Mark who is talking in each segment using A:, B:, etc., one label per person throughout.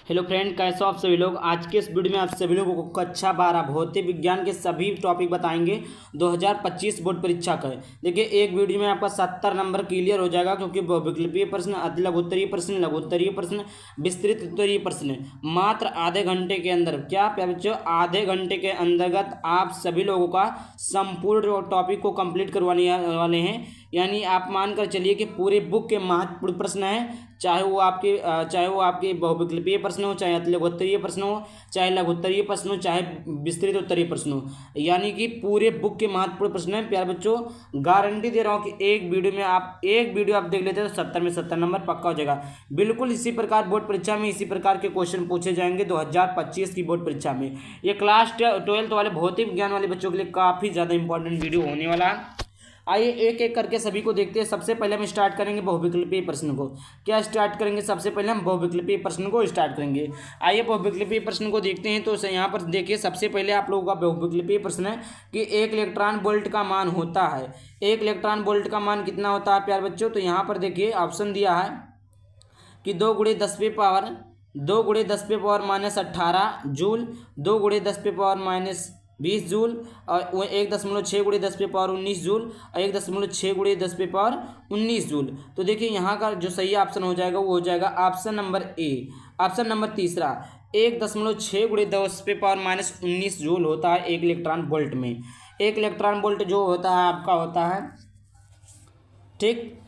A: Hello friend, कैसे हो आप सभी लोग। आज के इस वीडियो में आप सभी लोगों को कक्षा 12 भौतिक विज्ञान के सभी टॉपिक बताएंगे 2025 बोर्ड परीक्षा का। देखिए, एक वीडियो में आपका 70 नंबर क्लियर हो जाएगा, क्योंकि बहुविकल्पीय प्रश्न, अति लघुत्तरीय प्रश्न, लघुत्तरीय प्रश्न, विस्तृत उत्तरीय प्रश्न मात्र आधे घंटे के अंदर, क्या बच्चों, आधे घंटे के अंतर्गत आप सभी लोगों का संपूर्ण टॉपिक को कंप्लीट करवाने वाले हैं। यानी आप मानकर चलिए कि पूरे बुक के महत्वपूर्ण प्रश्न हैं, चाहे वो आपके बहुविकल्पीय प्रश्न हो, चाहे अति लघुत्तरीय प्रश्न हो, चाहे लघुत्तरीय प्रश्न हो, चाहे विस्तृत उत्तरीय प्रश्न हो। यानी कि पूरे बुक के महत्वपूर्ण प्रश्न हैं प्यारे बच्चों। गारंटी दे रहा हूँ कि एक वीडियो आप देख लेते हैं तो 70 में 70 नंबर पक्का हो जाएगा। बिल्कुल इसी प्रकार बोर्ड परीक्षा में इसी प्रकार के क्वेश्चन पूछे जाएंगे 2025 की बोर्ड परीक्षा में। ये क्लास 12 वाले भौतिक विज्ञान वाले बच्चों के लिए काफ़ी ज़्यादा इंपॉर्टेंट वीडियो होने वाला है। आइए एक एक करके सभी को देखते हैं। सबसे पहले हम स्टार्ट करेंगे बहुविकल्पीय प्रश्न को। क्या स्टार्ट करेंगे? सबसे पहले हम बहुविकल्पीय प्रश्न को स्टार्ट करेंगे। आइए बहुविकल्पीय प्रश्न को देखते हैं। तो यहाँ पर देखिए, सबसे पहले आप लोगों का बहुविकल्पीय प्रश्न है कि एक इलेक्ट्रॉन वोल्ट का मान होता है। एक इलेक्ट्रॉन वोल्ट का मान कितना होता है प्यारे बच्चों? तो यहाँ पर देखिए ऑप्शन दिया है कि 2 × 10⁻⁻18 जूल, 2 × 10⁻20 जूल, और 1.6 × 10⁻19 जूल, और 1.6 × 10⁻19 जूल। तो देखिए यहाँ का जो सही ऑप्शन हो जाएगा वो हो जाएगा option number A. Option number तीसरा, 1.6 × 10⁻19 जूल होता है एक इलेक्ट्रॉन वोल्ट में। एक इलेक्ट्रॉन वोल्ट जो होता है आपका होता है, ठीक,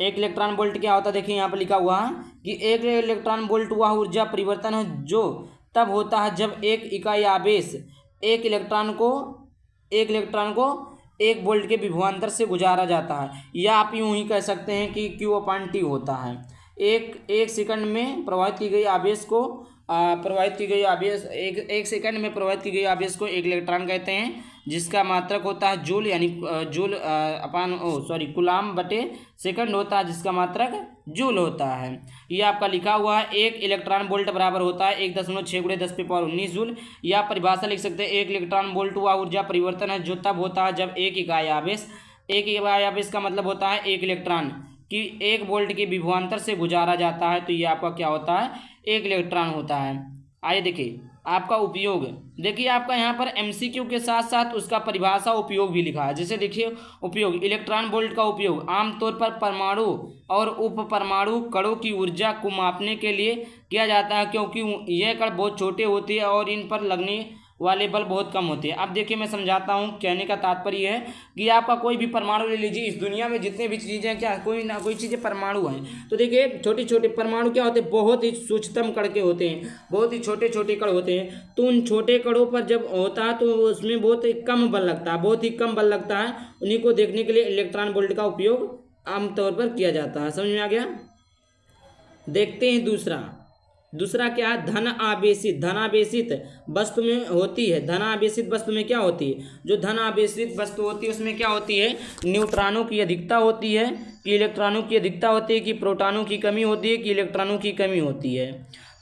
A: एक इलेक्ट्रॉन वोल्ट क्या होता है? देखिए यहाँ पर लिखा हुआ है कि एक इलेक्ट्रॉन वोल्ट वह ऊर्जा परिवर्तन है जो तब होता है जब एक इकाई आवेश एक इलेक्ट्रॉन को 1 वोल्ट के विभवांतर से गुजारा जाता है। या आप यूं ही कह सकते हैं कि Q/T होता है। एक सेकंड में प्रवाहित की गई आवेश को एक सेकंड में प्रवाहित की गई आवेश को एक इलेक्ट्रॉन कहते हैं, जिसका मात्रक होता है जूल, यानी कूलाम बटे सेकंड होता है, जिसका मात्रक जूल होता है। ये आपका लिखा हुआ है। एक इलेक्ट्रॉन वोल्ट बराबर होता है 1.6 × 10⁻19 जूल। या परिभाषा लिख सकते हैं, एक इलेक्ट्रॉन वोल्ट वह ऊर्जा परिवर्तन है जो तब होता है जब एक इकाई आवेश का मतलब होता है एक इलेक्ट्रॉन कि 1 वोल्ट के विभवांतर से गुजारा जाता है। तो ये आपका क्या होता है? एक इलेक्ट्रॉन होता है। आइए देखिए आपका उपयोग। देखिए आपका यहाँ पर एमसीक्यू के साथ साथ उसका परिभाषा उपयोग भी लिखा है। जैसे देखिए उपयोग, इलेक्ट्रॉन वोल्ट का उपयोग आमतौर पर परमाणु और उप परमाणु कणों की ऊर्जा को मापने के लिए किया जाता है, क्योंकि यह कण बहुत छोटे होते हैं और इन पर लगने वाले बल बहुत कम होते हैं। अब देखिए मैं समझाता हूँ। कहने का तात्पर्य है कि आपका कोई भी परमाणु ले लीजिए, इस दुनिया में जितने भी चीज़ें हैं, क्या कोई ना कोई चीज़ें परमाणु हैं। तो देखिए छोटे छोटे परमाणु क्या होते हैं? बहुत ही सूक्ष्मतम कण के होते हैं, बहुत ही छोटे छोटे कण होते हैं। तो उन छोटे कणों पर जब होता है तो उसमें बहुत ही कम बल लगता है, उन्हीं को देखने के लिए इलेक्ट्रॉन वोल्ट का उपयोग आमतौर पर किया जाता है। समझ में आ गया? देखते हैं दूसरा क्या है? धन आवेशित वस्तु में होती है। धन आवेशित वस्तु में क्या होती है? जो धन आवेशित वस्तु होती है उसमें क्या होती है? न्यूट्रॉनों की अधिकता होती है कि इलेक्ट्रॉनों की अधिकता होती है, कि प्रोटॉनों की कमी होती है, कि इलेक्ट्रॉनों की कमी होती है।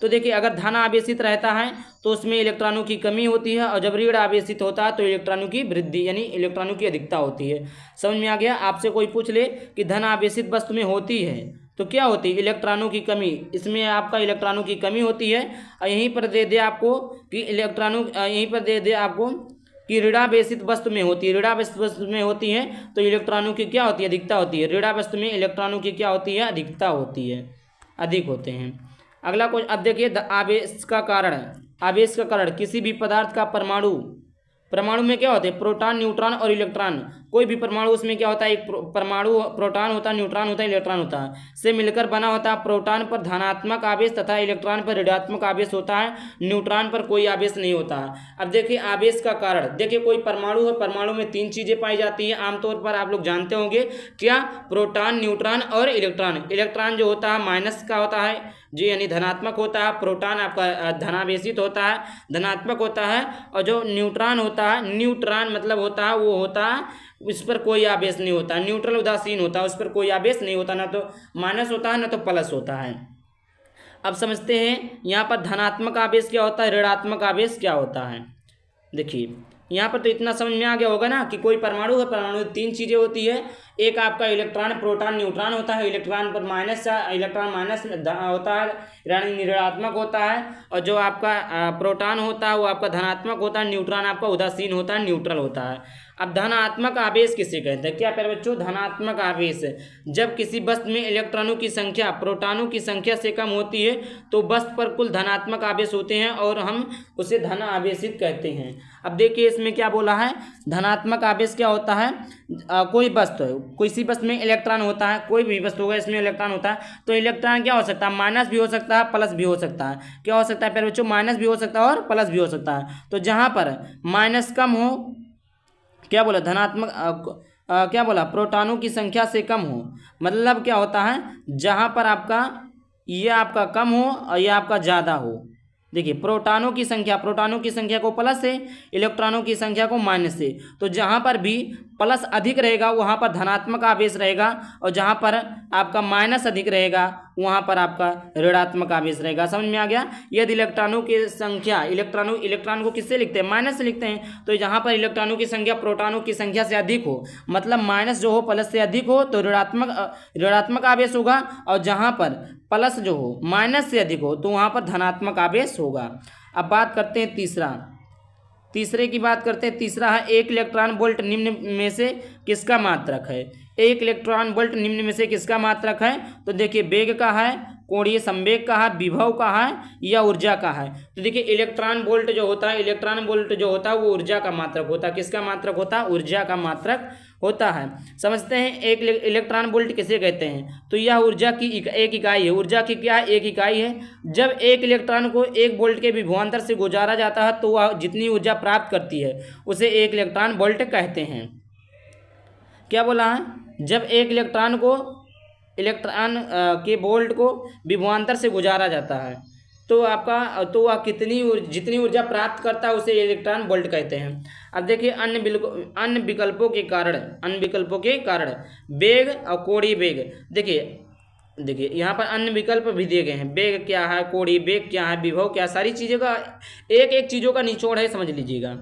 A: तो देखिए अगर धन आवेशित रहता है तो उसमें इलेक्ट्रॉनों की कमी होती है, और जब ऋण आवेशित होता है तो इलेक्ट्रॉनों की वृद्धि यानी इलेक्ट्रॉनों की अधिकता होती है। समझ में आ गया? आपसे कोई पूछ ले कि धन आवेशित वस्तु में होती है तो क्या होती है? इलेक्ट्रॉनों की कमी। इसमें आपका इलेक्ट्रॉनों की कमी होती है। और यहीं पर दे दे आपको कि ऋणावेशित वस्तु में होती है। ऋणावेशित वस्तु में होती है तो इलेक्ट्रॉनों की क्या होती है? अधिकता होती है। ऋणा वस्तु में इलेक्ट्रॉनों की क्या होती है? अधिकता होती है, अधिक होते हैं। अगला क्वेश्चन अब देखिए, आवेश का कारण किसी भी पदार्थ का परमाणु में क्या होते हैं? प्रोटॉन, न्यूट्रॉन और इलेक्ट्रॉन। कोई भी परमाणु उसमें क्या होता है? एक परमाणु प्रोटॉन होता है, न्यूट्रॉन होता है, इलेक्ट्रॉन होता है, से मिलकर बना होता है। प्रोटॉन पर धनात्मक आवेश तथा इलेक्ट्रॉन पर ऋणात्मक आवेश होता है, न्यूट्रॉन पर कोई आवेश नहीं होता है। अब देखिए आवेश का कारण। देखिए कोई परमाणु है, परमाणु में 3 चीजें पाई जाती है आमतौर पर, आप लोग जानते होंगे। क्या? प्रोटॉन, न्यूट्रॉन और इलेक्ट्रॉन। इलेक्ट्रॉन जो होता है माइनस का होता है जी, यानी धनात्मक होता है। प्रोटॉन आपका धनावेशित होता है, धनात्मक होता है। और जो न्यूट्रॉन होता है, न्यूट्रॉन मतलब होता है वो होता है उस पर कोई आवेश नहीं होता। न्यूट्रल उदासीन होता है, उस पर कोई आवेश नहीं होता, ना तो माइनस होता है ना तो प्लस होता है। अब समझते हैं यहाँ पर धनात्मक आवेश क्या होता है, ऋणात्मक आवेश क्या होता है। देखिए यहाँ पर तो इतना समझ में आ गया होगा ना कि कोई परमाणु है, परमाणु में 3 चीज़ें होती है। एक आपका इलेक्ट्रॉन, प्रोटॉन, न्यूट्रॉन होता है। इलेक्ट्रॉन पर इलेक्ट्रॉन माइनस होता है, यानी ऋणात्मक होता है। और जो आपका प्रोटॉन होता है वो आपका धनात्मक होता है, न्यूट्रॉन आपका उदासीन होता है, न्यूट्रल होता है। अब धनात्मक आवेश किसे कहते हैं? क्या प्यारे बच्चों? धनात्मक आवेश जब किसी वस्तु में इलेक्ट्रॉनों की संख्या प्रोटॉनों की संख्या से कम होती है तो वस्तु पर कुल धनात्मक आवेश होते हैं और हम उसे धन आवेशित कहते हैं। अब देखिए इसमें क्या बोला है, धनात्मक आवेश क्या होता है? कोई वस्तु है, किसी वस्तु में इलेक्ट्रॉन होता है, कोई भी वस्तु होगा इसमें इलेक्ट्रॉन होता है, तो इलेक्ट्रॉन क्या हो सकता है? माइनस भी हो सकता है, प्लस भी हो सकता है। क्या हो सकता है प्यारे बच्चों? माइनस भी हो सकता है और प्लस भी हो सकता है। तो जहाँ पर माइनस कम हो, क्या बोला? धनात्मक क्या बोला? प्रोटॉनों की संख्या से कम हो, मतलब क्या होता है? जहाँ पर आपका ये आपका कम हो और ये आपका ज़्यादा हो। देखिए प्रोटॉनों की संख्या को प्लस से, इलेक्ट्रॉनों की संख्या को माइनस से। तो जहाँ पर भी प्लस अधिक रहेगा वहाँ पर धनात्मक आवेश रहेगा और जहाँ पर आपका माइनस अधिक रहेगा वहाँ पर आपका ऋणात्मक आवेश रहेगा। समझ में आ गया? यदि इलेक्ट्रॉनों की संख्या, इलेक्ट्रॉन को किससे लिखते हैं? माइनस से लिखते हैं। तो जहाँ पर इलेक्ट्रॉनों की संख्या प्रोटॉनों की संख्या से अधिक हो, मतलब माइनस जो हो प्लस से अधिक हो तो ऋणात्मक आवेश होगा, और जहाँ पर प्लस जो हो माइनस से अधिक हो तो वहाँ पर धनात्मक आवेश होगा। अब बात करते हैं तीसरे की बात करते हैं। तीसरा है एक इलेक्ट्रॉन वोल्ट निम्न में से किसका मात्रक है? एक इलेक्ट्रॉन वोल्ट निम्न में से किसका मात्रक है? तो देखिए वेग का है, कोणीय संवेग का है, विभव का है या ऊर्जा का है। तो देखिए इलेक्ट्रॉन वोल्ट जो होता है वो ऊर्जा का मात्रक होता है। किसका मात्रक होता है? ऊर्जा का मात्रक होता है। समझते हैं एक इलेक्ट्रॉन वोल्ट किसे कहते हैं? तो यह ऊर्जा की एक इकाई है। ऊर्जा की क्या है? एक इकाई है। जब एक इलेक्ट्रॉन को 1 वोल्ट के विभवांतर से गुजारा जाता है तो वह जितनी ऊर्जा प्राप्त करती है उसे 1 इलेक्ट्रॉन वोल्ट कहते हैं। क्या बोला है? जब एक इलेक्ट्रॉन के वोल्ट को विभवांतर से गुजारा जाता है तो वह जितनी ऊर्जा प्राप्त करता है उसे इलेक्ट्रॉन वोल्ट कहते हैं। अब देखिए अन्य विकल्पों के कारण वेग और कोणीय वेग, देखिए यहाँ पर अन्य विकल्प भी दिए गए हैं। वेग क्या है, कोणीय वेग क्या है, विभव क्या, सारी चीज़ों का एक चीज़ों का निचोड़ है, समझ लीजिएगा।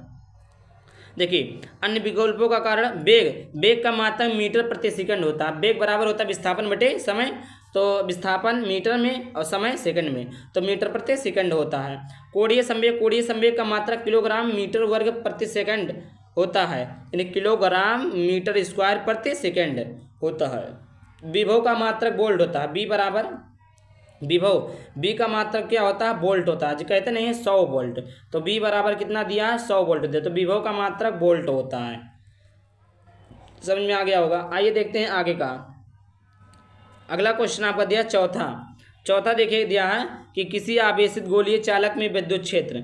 A: देखिए अन्य विकल्पों का कारण वेग का मात्रक मीटर प्रति सेकंड होता है। वेग बराबर होता है विस्थापन बटे समय, तो विस्थापन मीटर में और समय सेकंड में, तो मीटर प्रति सेकंड होता है। कोणीय संवेग का मात्रक किलोग्राम मीटर वर्ग प्रति सेकंड होता है, यानी किलोग्राम मीटर स्क्वायर प्रति सेकंड होता है। विभव का मात्रक वोल्ट होता है। बी का मात्रक क्या होता है? वोल्ट होता है। जो कहते नहीं है 100 वोल्ट, तो बी बराबर कितना दिया है? 100 वोल्ट दिया, तो विभव का मात्रक वोल्ट होता है। समझ में आ गया होगा। आइए देखते हैं आगे का। अगला क्वेश्चन आपका दिया चौथा देखिए दिया है कि किसी आवेशित गोलीय चालक में विद्युत क्षेत्र,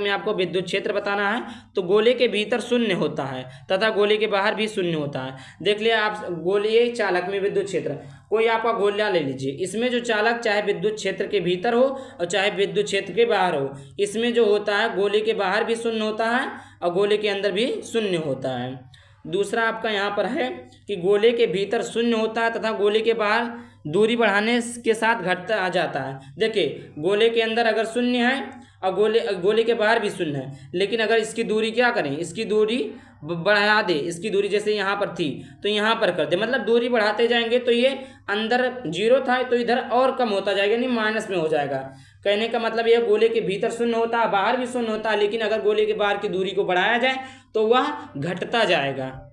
A: आपको विद्युत क्षेत्र बताना है। तो गोले के भीतर शून्य होता है तथा गोले के बाहर भी शून्य होता है। देख लिया आप, गोलीय चालक में विद्युत क्षेत्र, कोई आपका गोला ले लीजिए, इसमें जो चालक चाहे विद्युत क्षेत्र के भीतर हो और चाहे विद्युत क्षेत्र के बाहर हो, इसमें जो होता है गोले के बाहर भी शून्य होता है और गोले के अंदर भी शून्य होता है। दूसरा आपका यहाँ पर है कि गोले के भीतर शून्य होता है तथा गोले के बाहर दूरी बढ़ाने के साथ घटता आ जाता है। देखिए गोले के अंदर अगर शून्य है और गोले के बाहर भी शून्य है, लेकिन अगर इसकी दूरी क्या करें, इसकी दूरी बढ़ा दे, इसकी दूरी जैसे यहाँ पर थी तो यहाँ पर कर दे, मतलब दूरी बढ़ाते जाएंगे तो ये अंदर 0 था तो इधर और कम होता जाएगा, यानी माइनस में हो जाएगा। कहने का मतलब यह गोले के भीतर शून्य होता है, बाहर भी शून्य होता है, लेकिन अगर गोले के बाहर की दूरी को बढ़ाया जाए तो वह घटता जाएगा।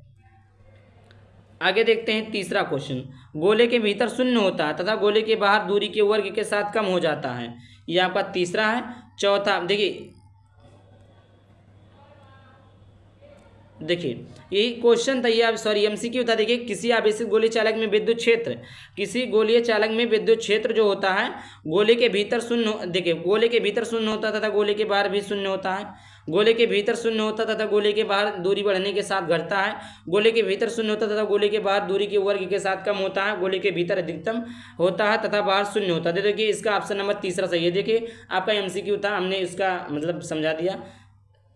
A: आगे देखते हैं तीसरा क्वेश्चन। गोले के भीतर शून्य होता है तथा गोले के बाहर दूरी के वर्ग के साथ कम हो जाता है। यह आपका तीसरा है। चौथा देखिए यही क्वेश्चन था, ये सॉरी एमसीक्यू था। देखिए किसी आवेशित गोलीय चालक में विद्युत क्षेत्र, किसी गोलीय चालक में विद्युत क्षेत्र जो होता है गोले के भीतर शून्य, देखिए गोले के भीतर शून्य होता तथा गोले के बाहर भी शून्य होता है। गोले के भीतर शून्य होता तथा गोले के बाहर दूरी बढ़ने के साथ घटता है। गोले के भीतर शून्य होता तथा गोले के बाहर दूरी के वर्ग के साथ कम होता है। गोले के भीतर अधिकतम होता है तथा बाहर शून्य होता है। देखिए इसका ऑप्शन नंबर तीसरा सही है। देखिए आपका एमसीक्यू था, हमने इसका मतलब समझा दिया।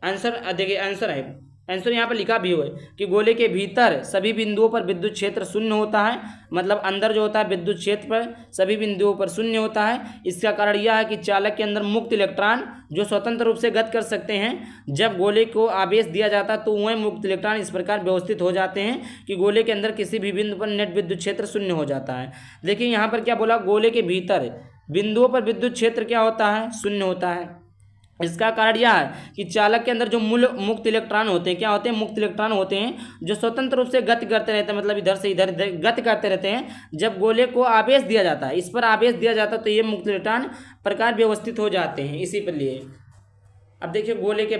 A: आंसर देखिए आंसर है आंसर यहाँ पर लिखा भी हुआ है कि गोले के भीतर सभी बिंदुओं पर विद्युत क्षेत्र शून्य होता है, मतलब अंदर जो होता है विद्युत क्षेत्र पर सभी बिंदुओं पर शून्य होता है। इसका कारण यह है कि चालक के अंदर मुक्त इलेक्ट्रॉन जो स्वतंत्र रूप से गति कर सकते हैं, जब गोले को आवेश दिया जाता है तो वह मुक्त इलेक्ट्रॉन इस प्रकार व्यवस्थित हो जाते हैं कि गोले के अंदर किसी भी बिंदु पर नेट विद्युत क्षेत्र शून्य हो जाता है। देखिए यहाँ पर क्या बोला, गोले के भीतर बिंदुओं पर विद्युत क्षेत्र क्या होता है, शून्य होता है। इसका कारण यह है कि चालक के अंदर जो मूल मुक्त इलेक्ट्रॉन होते हैं, क्या होते हैं, मुक्त इलेक्ट्रॉन होते हैं जो स्वतंत्र रूप से गति करते रहते हैं, मतलब इधर से इधर गति करते रहते हैं। जब गोले को आवेश दिया जाता है, इस पर आवेश दिया जाता है तो ये मुक्त इलेक्ट्रॉन प्रकार व्यवस्थित हो जाते हैं इसी पर लिए। अब देखिए गोले के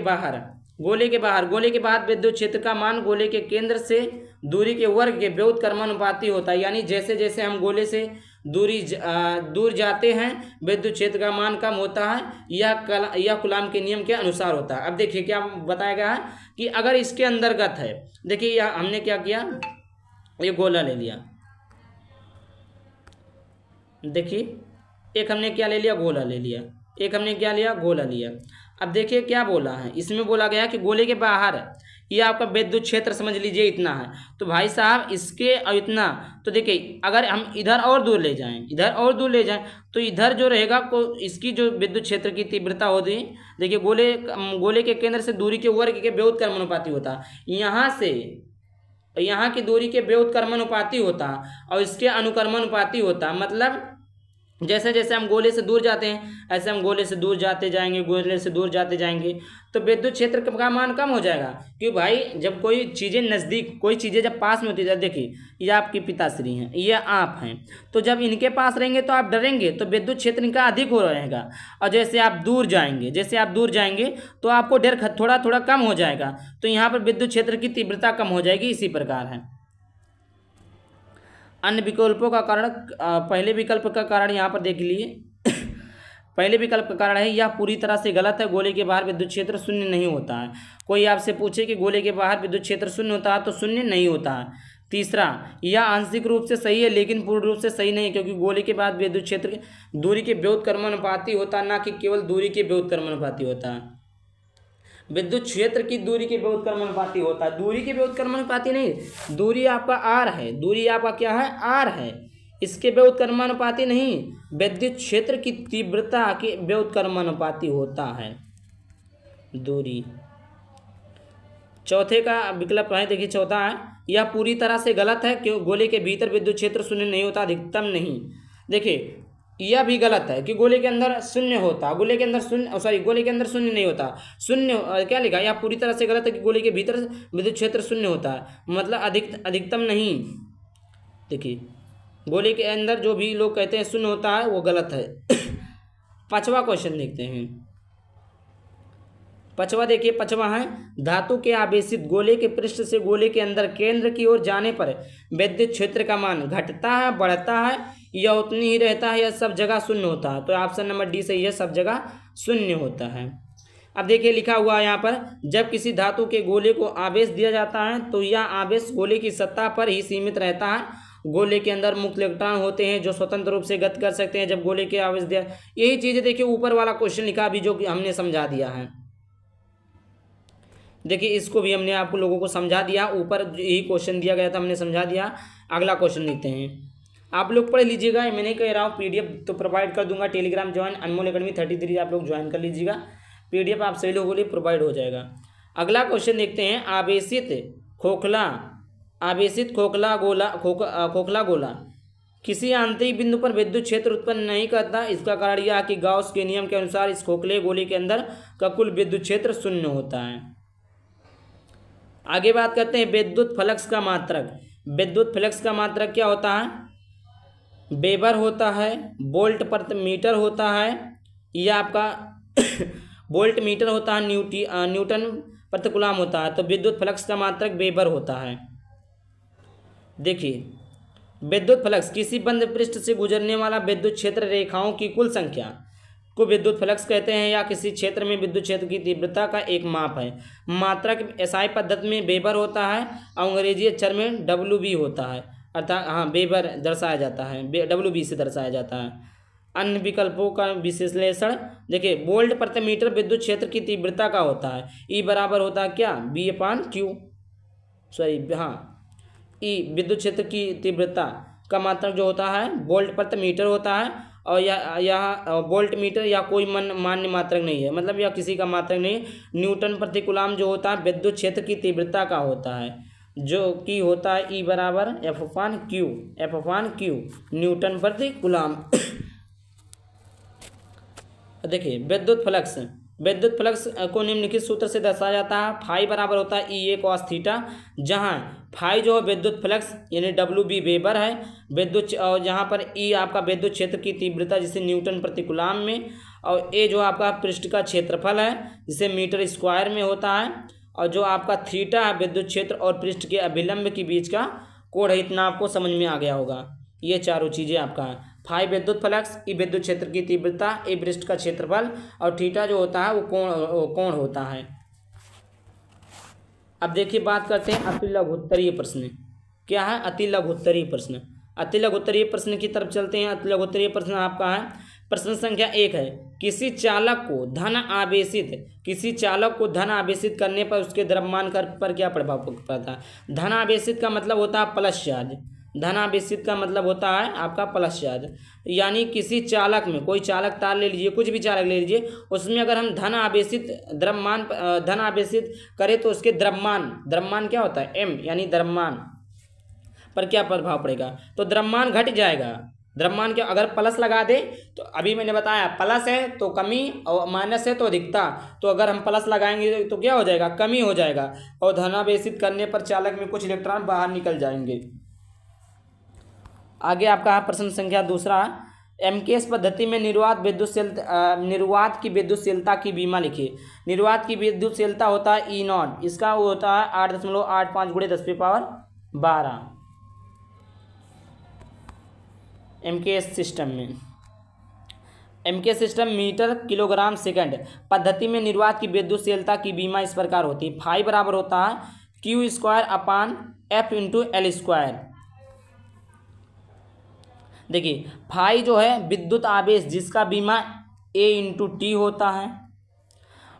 A: बाहर विद्युत क्षेत्र का मान गोले के केंद्र से दूरी के वर्ग के व्युत्क्रमानुपाती होता है। यानी जैसे जैसे हम गोले से दूर जाते हैं विद्युत क्षेत्र का मान कम होता है। यह कूलाम के नियम के अनुसार होता है। अब देखिए क्या बताया गया है कि अगर इसके अंतर्गत है, देखिए यह हमने क्या किया, ये गोला ले लिया, देखिए एक हमने क्या ले लिया, गोला ले लिया, एक हमने क्या लिया, गोला लिया। अब देखिए क्या बोला है, इसमें बोला गया कि गोले के बाहर ये आपका विद्युत क्षेत्र समझ लीजिए इतना है, तो भाई साहब इसके और इतना, तो देखिए अगर हम इधर और दूर ले जाएं तो इधर जो रहेगा को इसकी जो विद्युत क्षेत्र की तीव्रता होती है, देखिए गोले के केंद्र से दूरी के वर्ग के व्युत्क्रमानुपाती होता है। यहाँ से यहाँ की दूरी के व्युत्क्रमानुपाती होता है और इसके अनुक्रमानुपाती होता है। मतलब जैसे जैसे हम गोले से दूर जाते हैं ऐसे हम गोले से दूर जाते जाएंगे तो विद्युत क्षेत्र का मान कम हो जाएगा। क्यों भाई, जब कोई चीज़ें जब पास में होती है, देखिए ये आपकी पिताश्री हैं, ये आप हैं, तो जब इनके पास रहेंगे तो आप डरेंगे तो विद्युत क्षेत्र इनका अधिक हो रहेगा। और जैसे आप दूर जाएंगे तो आपको डर थोड़ा थोड़ा कम हो जाएगा, तो यहाँ पर विद्युत क्षेत्र की तीव्रता कम हो जाएगी। इसी प्रकार है अन्य विकल्पों का कारण। पहले विकल्प का कारण यहाँ पर देख लिए पहले विकल्प का कारण है यह पूरी तरह से गलत है, गोले के बाहर विद्युत क्षेत्र शून्य नहीं होता है। कोई आपसे पूछे कि गोले के बाहर विद्युत क्षेत्र शून्य होता है तो शून्य नहीं होता है। तीसरा, यह आंशिक रूप से सही है लेकिन पूर्ण रूप से सही नहीं है, क्योंकि गोले के बाद विद्युत क्षेत्र दूरी के व्युत्क्रमानुपाती होता है, ना कि केवल दूरी के व्युत्क्रमानुपाती होता है। विद्युत क्षेत्र की दूरी के व्युत्क्रमानुपाती होता है, दूरी के व्युत्क्रमानुपाती नहीं, दूरी आपका आर है, दूरी आपका क्या है, आर है, इसके व्युत्क्रमानुपाती नहीं, विद्युत क्षेत्र की तीव्रता के व्युत्क्रमानुपाती होता है दूरी। चौथे का विकल्प है, देखिए चौथा है, यह पूरी तरह से गलत है क्यों गोले के भीतर विद्युत क्षेत्र शून्य नहीं होता, अधिकतम नहीं। देखिए यह भी गलत है कि गोले के अंदर शून्य होता, गोले के अंदर शून्य नहीं होता। शून्य क्या लिखा, यह पूरी तरह से गलत है कि गोले के भीतर विद्युत क्षेत्र शून्य होता है, मतलब अधिकतम नहीं। देखिए गोले के अंदर जो भी लोग कहते हैं शून्य होता है वो गलत है। पांचवा क्वेश्चन देखते हैं। पांचवा है, धातु के आवेशित गोले के पृष्ठ से गोले के अंदर केंद्र की ओर जाने पर विद्युत क्षेत्र का मान घटता है, बढ़ता है या उतनी ही रहता है या सब जगह शून्य होता है। तो ऑप्शन नंबर डी सही है, सब जगह शून्य होता है। अब देखिए लिखा हुआ है यहाँ पर, जब किसी धातु के गोले को आवेश दिया जाता है तो यह आवेश गोले की सतह पर ही सीमित रहता है। गोले के अंदर मुक्त इलेक्ट्रॉन होते हैं जो स्वतंत्र रूप से गति कर सकते हैं जब गोले के आवेश दिया। यही चीज़ें देखिए ऊपर वाला क्वेश्चन लिखा भी जो कि हमने समझा दिया है। देखिए इसको भी हमने आपको लोगों को समझा दिया, ऊपर यही क्वेश्चन दिया गया था, हमने समझा दिया। अगला क्वेश्चन लिखते हैं, आप लोग पढ़ लीजिएगा, मैं नहीं कह रहा हूँ, पीडीएफ तो प्रोवाइड कर दूंगा। टेलीग्राम ज्वाइन अनमोल अकेडमी 33 आप लोग ज्वाइन कर लीजिएगा, पीडीएफ आप सभी लोगों के लिए प्रोवाइड हो जाएगा। अगला क्वेश्चन देखते हैं, आवेशित खोखला गोला किसी आंतरिक बिंदु पर विद्युत क्षेत्र उत्पन्न नहीं करता। इसका कारण यह है कि गाउस के नियम के अनुसार इस खोखले गोले के अंदर का कुल विद्युत क्षेत्र शून्य होता है। आगे बात करते हैं विद्युत फ्लक्स का मात्रक। विद्युत फ्लक्स का मात्रक क्या होता है, वेबर होता है, वोल्ट प्रति मीटर होता है, यह आपका वोल्ट मीटर होता है, न्यूटन प्रति कूलम होता है। तो विद्युत फ्लक्स का मात्रक वेबर होता है। देखिए विद्युत फ्लक्स किसी बंद पृष्ठ से गुजरने वाला विद्युत क्षेत्र रेखाओं की कुल संख्या को विद्युत फ्लक्स कहते हैं, या किसी क्षेत्र में विद्युत क्षेत्र की तीव्रता का एक माप है। मात्रक एसआई पद्धति में वेबर होता है और अंग्रेजी अक्षर में डब्ल्यू बी होता है, अर्थात हाँ वेबर दर्शाया जाता है, डब्ल्यू बी से दर्शाया जाता है। अन्य विकल्पों का विश्लेषण। देखिए वोल्ट प्रति मीटर विद्युत क्षेत्र की तीव्रता का होता है, ई बराबर होता है क्या, V/Q, सॉरी हाँ, ई विद्युत क्षेत्र की तीव्रता का मात्रक जो होता है वोल्ट प्रति मीटर होता है, और यह वोल्ट मीटर या कोई मान्य मात्रक नहीं है, मतलब यह किसी का मात्रक नहीं है। न्यूटन प्रति कूलम जो होता है विद्युत क्षेत्र की तीव्रता का होता है, जो कि होता है ई बराबर F/Q न्यूटन प्रति कूलम। देखिए विद्युत फ्लक्स को निम्नलिखित सूत्र से दर्शाया जाता है। फाई बराबर होता है EA cos थीटा, जहाँ फाई जो है विद्युत फ्लक्स यानी WB वेबर है, विद्युत, और जहाँ पर E आपका विद्युत क्षेत्र की तीव्रता जिसे न्यूटन प्रति कूलम में, और A जो आपका पृष्ठ का क्षेत्रफल है जिसे मीटर स्क्वायर में होता है, और जो आपका थीटा है विद्युत क्षेत्र और पृष्ठ के अभिलंब के बीच का कोण है। इतना आपको समझ में आ गया होगा। ये चारों चीज़ें आपका है, फाई विद्युत फ्लक्स, ई विद्युत क्षेत्र की तीव्रता, ए पृष्ठ का क्षेत्रफल, और थीटा जो होता है वो कोण होता है। अब देखिए बात करते हैं अति लघुत्तरीय प्रश्न। क्या है अति लघुत्तरीय प्रश्न? अति लघुत्तरीय प्रश्न की तरफ चलते हैं। अति लघुत्तरीय प्रश्न आपका है, प्रश्न संख्या 1 है, किसी चालक को धन आवेशित करने पर उसके द्रव्यमान पर क्या प्रभाव पड़ता है। धन आवेशित का मतलब होता है प्लस चार्ज, धन आवेशित का मतलब होता है आपका प्लस चार्ज, यानी किसी चालक में, कोई चालक तार ले लीजिए, कुछ भी चालक ले लीजिए, उसमें अगर हम धन आवेशित करें तो उसके द्रव्यमान क्या होता है M, यानी द्रव्यमान पर क्या प्रभाव पड़ेगा, तो द्रव्यमान घट जाएगा। द्रव्यमान क्या, अगर प्लस लगा दे तो अभी मैंने बताया प्लस है तो कमी और माइनस है तो अधिकता, तो अगर हम प्लस लगाएंगे तो क्या हो जाएगा, कमी हो जाएगा, और धनावेशित करने पर चालक में कुछ इलेक्ट्रॉन बाहर निकल जाएंगे। आगे आपका प्रश्न संख्या 2, एमकेएस पद्धति में निर्वात की विद्युतशीलता की बीमा लिखिए। निर्वात की विद्युतशीलता होता है E0, इसका वो होता है 8.85 × 10⁻12 एमकेएस सिस्टम में। MKS system metre kilogram second पद्धति में निर्वात की विद्युतशीलता की बीमा इस प्रकार होती है। फाई बराबर होता है Q²/F×L²। देखिए फाई जो है विद्युत आवेश जिसका बीमा A×T होता है,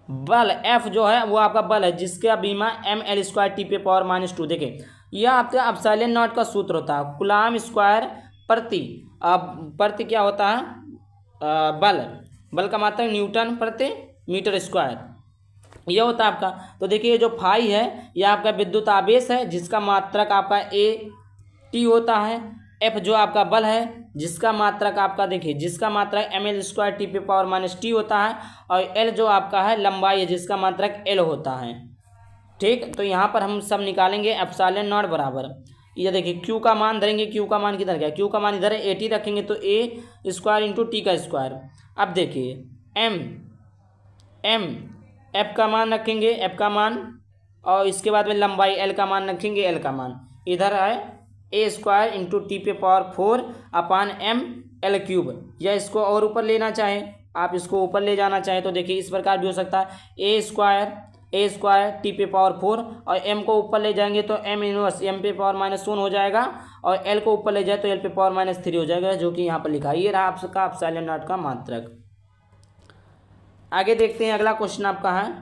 A: बल F जो है वो आपका बल है जिसका बीमा mL²T⁻²। देखिए यह आपका एप्सिलॉन नॉट का सूत्र होता है, कूलम स्क्वायर प्रति क्या होता है बल का मात्रक न्यूटन प्रति मीटर स्क्वायर, यह होता है आपका। तो देखिए जो फाई है यह आपका विद्युत आवेश है जिसका मात्रक आपका A/T होता है, F जो आपका बल है जिसका मात्रक आपका देखिए जिसका मात्रक mL²T⁻² होता है, और L जो आपका है लंबाई है जिसका मात्रक L होता है। ठीक, तो यहाँ पर हम सब निकालेंगे एप्सिलॉन नॉट बराबर, ये देखिए Q का मान धरेंगे, Q का मान किधर गया, Q का मान इधर है, AT रखेंगे तो A² × T²। अब देखिए M F का मान रखेंगे, F का मान, और इसके बाद में लंबाई L का मान रखेंगे, L का मान इधर है A² × T⁻4/mL³, या इसको और ऊपर लेना चाहें आप, इसको ऊपर ले जाना चाहें तो देखिए इस प्रकार भी हो सकता है A² T⁻4, और M को ऊपर ले जाएंगे तो M−1 M⁻−1 हो जाएगा, और L को ऊपर ले जाए तो L⁻−3 हो जाएगा, जो कि यहाँ पर लिखा है। ये रहा आपका एप्सिलॉन नॉट का मात्रक। आगे देखते हैं, अगला क्वेश्चन आपका है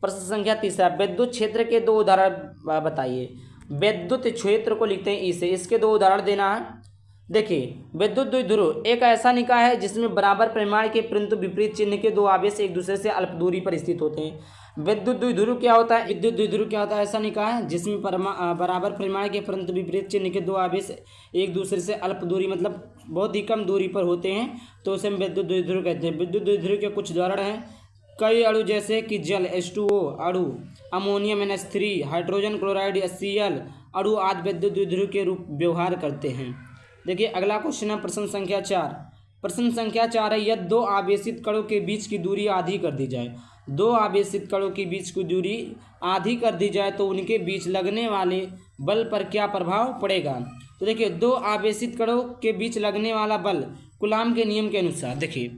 A: प्रश्न संख्या 3, विद्युत क्षेत्र के 2 उदाहरण बताइए। विद्युत क्षेत्र को लिखते हैं ई से, इसके 2 उदाहरण देना है। देखिए विद्युत द्विध्रुव एक ऐसा निकाय है जिसमें बराबर परिमाण के परंतु विपरीत चिन्ह के 2 आवेश एक दूसरे से अल्प दूरी पर स्थित होते हैं। विद्युत द्विध्रुव क्या होता है, ऐसा निकाय है जिसमें बराबर परिमाण के परंतु विपरीत चिन्ह के 2 आवेश एक दूसरे से अल्प दूरी मतलब बहुत ही कम दूरी पर होते हैं, तो उसे हम विद्युत द्विध्रुव कहते हैं। विद्युत द्विध्रुव के कुछ उदाहरण हैं, कई अणु जैसे कि जल H2O अणु, ammonium NH3, hydrogen chloride HCl अणु आदि विद्युत द्विध्रुव के रूप व्यवहार करते हैं। देखिए अगला क्वेश्चन है प्रश्न संख्या 4। प्रश्न संख्या 4 है, यदि 2 आवेशित कणों के बीच की दूरी आधी कर दी जाए, 2 आवेशित कणों के बीच की दूरी आधी कर दी जाए तो उनके बीच लगने वाले बल पर क्या प्रभाव पड़ेगा। तो देखिए 2 आवेशित कणों के बीच लगने वाला बल कूलम के नियम के अनुसार, देखिए